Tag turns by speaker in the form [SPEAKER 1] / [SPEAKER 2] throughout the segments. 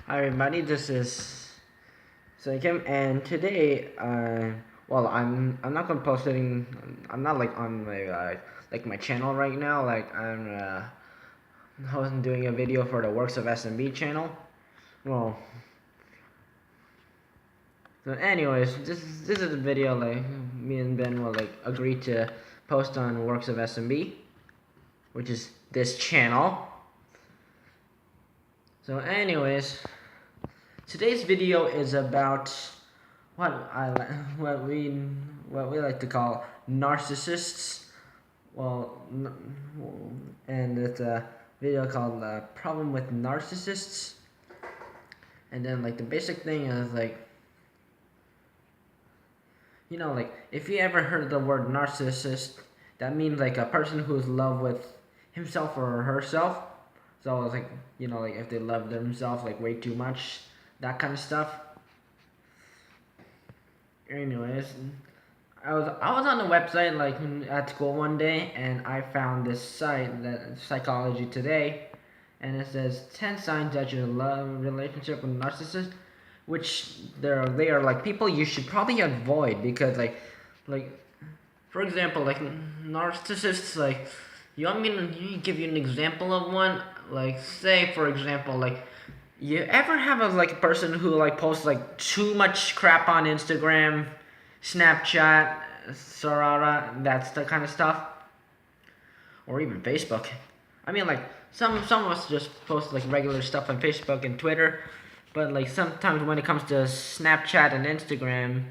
[SPEAKER 1] Hi everybody, this is Sein Kim, and today, I'm not gonna post anything. I'm not like on my my channel right now. Like I'm doing a video for the Works of SMB channel. Well, so anyways, this is a video like me and Ben will like agree to post on Works of SMB, which is this channel. So anyways. Today's video is about what what we like to call narcissists. Well, and it's a video called "Problem with Narcissists." And then like the basic thing is like like if you ever heard the word narcissist, that means like a person who's in love with himself or herself. So it's like like if they love themselves like way too much, that kind of stuff. Anyways, I was on the website like at school one day, and I found this site that Psychology Today, and it says 10 signs that your love relationship with narcissists, which they are like people you should probably avoid because like for example like narcissists like you want me to give you an example of one, like say for example like you ever have a person who like posts like too much crap on Instagram, Snapchat, Sarara, that's the kind of stuff, or even Facebook. I mean, like some of us just post like regular stuff on Facebook and Twitter, but like sometimes when it comes to Snapchat and Instagram,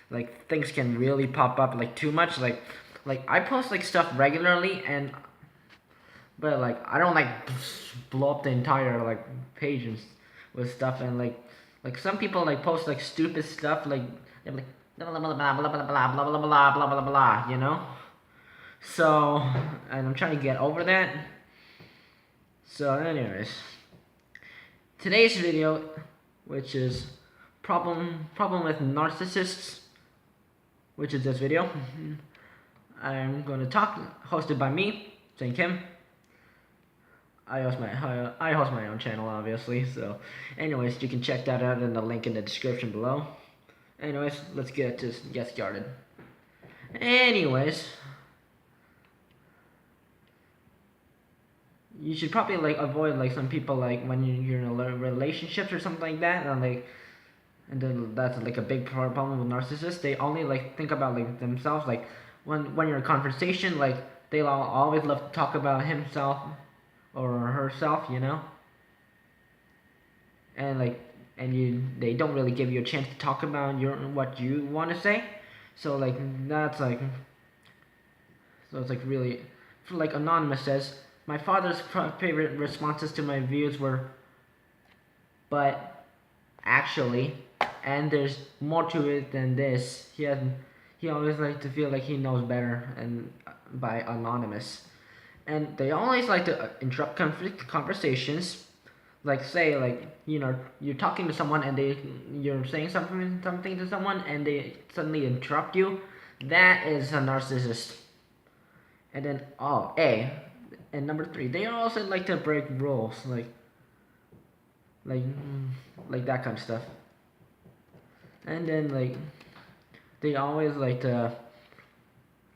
[SPEAKER 1] like things can really pop up like too much. Like I post like stuff regularly, but like I don't like blow up the entire like page with stuff, and like some people like post like stupid stuff like they're like blah blah blah blah blah blah blah blah blah blah blah blah blah, So, and I'm trying to get over that. So anyways, today's video, which is problem with narcissists, which is this video, I'm going to talk, hosted by me, Sein Kim. I host my own channel, obviously. So, anyways, you can check that out in the link in the description below. Anyways, let's get started. Anyways, you should probably like avoid like some people like when you're in a relationships or something like that, and then that's like a big problem with narcissists. They only like think about like themselves. Like when you're in a conversation, like they always love to talk about himself or herself, and they don't really give you a chance to talk about what you want to say. So like that's like so it's like really like Anonymous says, my father's favorite responses to my views were, but actually, and there's more to it than this. He always likes to feel like he knows better, and by Anonymous. And they always like to interrupt conversations. Like say like you're talking to someone and you're saying something to someone and they suddenly interrupt you. That is a narcissist. And then and number 3, they also like to break rules, like like that kind of stuff. And then like they always like to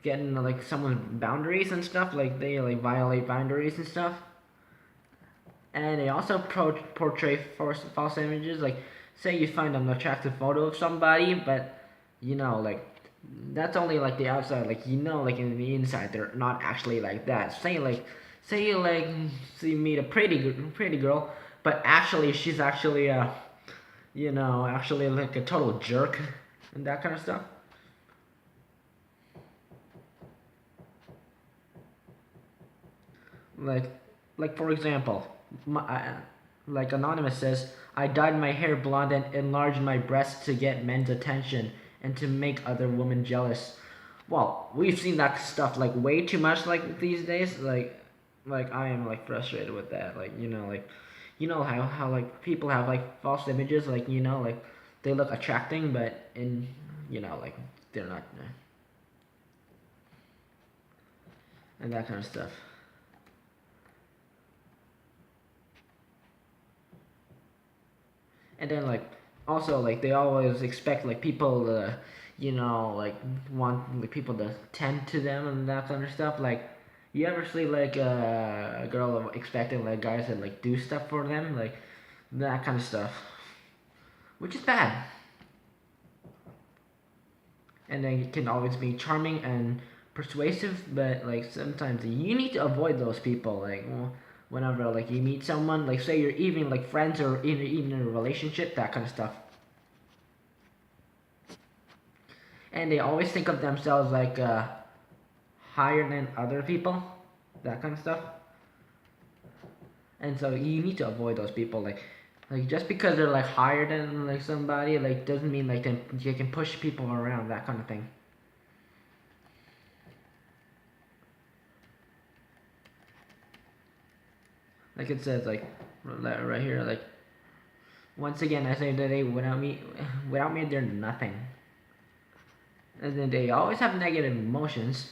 [SPEAKER 1] get into like someone's boundaries and stuff. Like they like violate boundaries and stuff. And they also portray false images. Like say you find an attractive photo of somebody, but like that's only like the outside. Like like in the inside they're not actually like that. Say you like see meet a pretty girl, but actually she's actually actually like a total jerk and that kind of stuff. Like for example, like Anonymous says, I dyed my hair blonde and enlarged my breasts to get men's attention and to make other women jealous. Well, we've seen that stuff like way too much like these days. Like I am like frustrated with that. Like how like people have like false images. Like like they look attracting, but in like they're not, and that kind of stuff. And then like also like they always expect like people to, like want like people to tend to them and that kind of stuff. Like you ever see like a girl expecting like guys to like do stuff for them, like that kind of stuff, which is bad. And then it can always be charming and persuasive, but like sometimes you need to avoid those people. Like whenever like you meet someone, like say you're even like friends or even in a relationship, that kind of stuff. And they always think of themselves like higher than other people, that kind of stuff. And so you need to avoid those people. Like just because they're like higher than like somebody, like doesn't mean like they can push people around, that kind of thing. Like it says like right here, like once again I say that without me they're nothing. And then they always have negative emotions.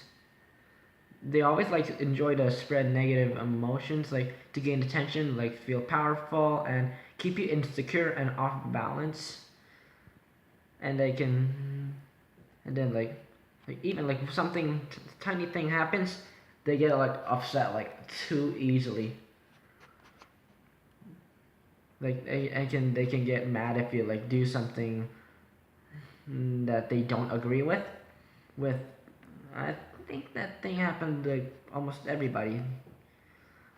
[SPEAKER 1] They always like enjoy to spread negative emotions, like to gain attention, like feel powerful and keep you insecure and off balance. And they can, and then like even like something tiny thing happens, they get like upset like too easily. Like they can get mad if you like do something that they don't agree with. I think that thing happened to like almost everybody.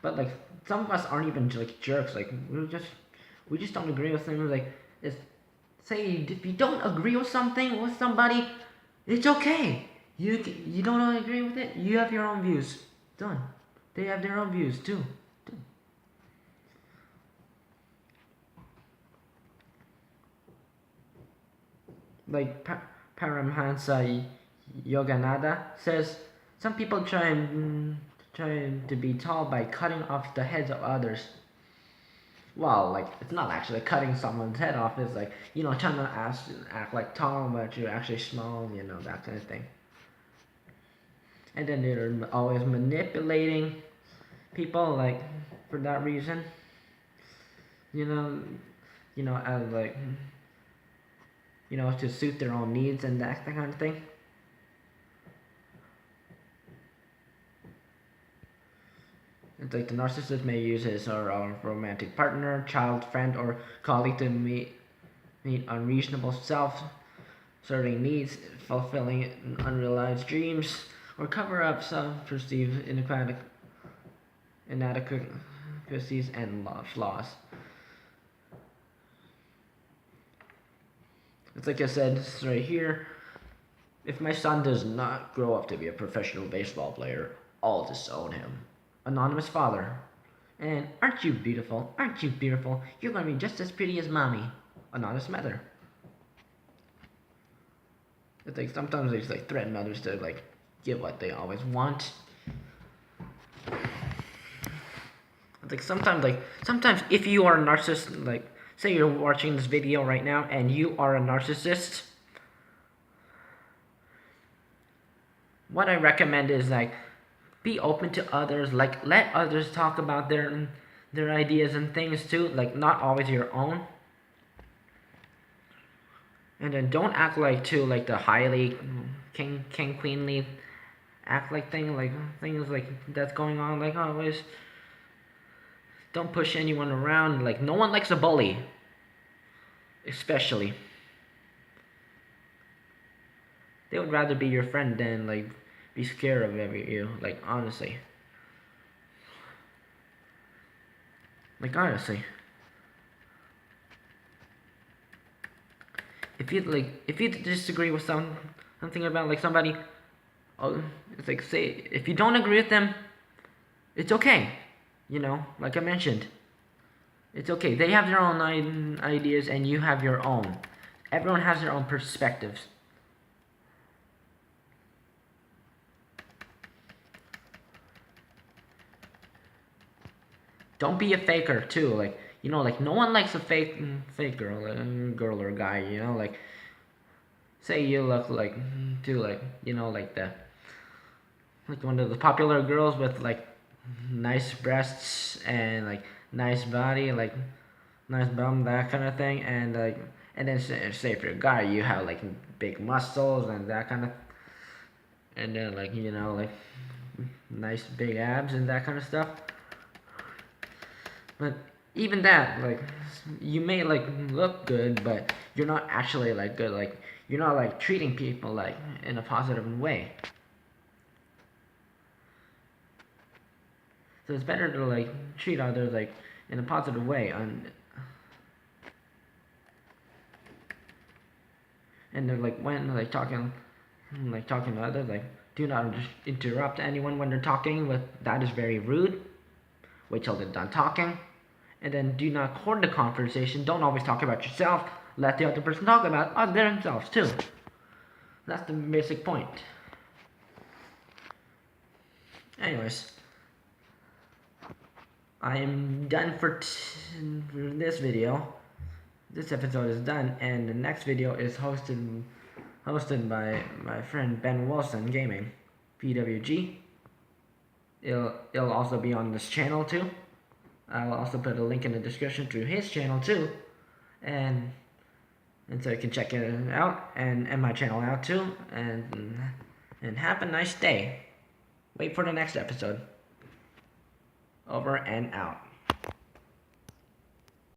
[SPEAKER 1] But like some of us aren't even like jerks. Like we just don't agree with things. Like it's, say if you don't agree with something with somebody, it's okay. You don't agree with it. You have your own views. Done. They have their own views too. Like Paramhansa Yogananda says, some people try to be tall by cutting off the heads of others. Well, like it's not actually cutting someone's head off. It's like trying to act like tall, but you're actually small. That kind of thing. And then they're always manipulating people, like for that reason. You know, as like to suit their own needs and that kind of thing. It's like the narcissist may use his or her romantic partner, child, friend, or colleague to meet unreasonable self-serving needs, fulfilling unrealized dreams, or cover up some perceived inadequacies and flaws. It's like I said right here. If my son does not grow up to be a professional baseball player, I'll disown him. Anonymous father. And aren't you beautiful? Aren't you beautiful? You're gonna be just as pretty as mommy. Anonymous mother. It's like sometimes they just like threaten others to like get what they always want. It's like sometimes if you are a narcissist, like say you're watching this video right now and you are a narcissist, what I recommend is like be open to others, like let others talk about their ideas and things too, like not always your own. And then don't act like too like the highly king queenly act like things like that's going on like always. Don't push anyone around, like no one likes a bully, especially. They would rather be your friend than like be scared of you, like honestly. Like honestly. If you disagree with something about like somebody, oh, it's like say if you don't agree with them, it's okay. Like I mentioned, it's okay. They have their own ideas and you have your own. Everyone has their own perspectives. Don't be a faker too. Like like no one likes a fake girl or guy. Like say you look like too like like the like one of the popular girls with like nice breasts and like nice body, like nice bum, that kind of thing, and like, and then say if you're a guy, you have like big muscles and that kind of, and then like like nice big abs and that kind of stuff. But even that, like, you may like look good, but you're not actually like good. Like, you're not like treating people like in a positive way. So it's better to like treat others like in a positive way. And then like when like talking to others, like, do not interrupt anyone when they're talking. That is very rude. Wait till they're done talking. And then do not hoard the conversation. Don't always talk about yourself. Let the other person talk about themselves too. That's the basic point. Anyways, I am done for this video. This episode is done, and the next video is hosted by my friend Ben Wilson Gaming, BWG. It'll also be on this channel too. I will also put a link in the description to his channel too, and so you can check it out and my channel out too. And have a nice day. Wait for the next episode. Over and out.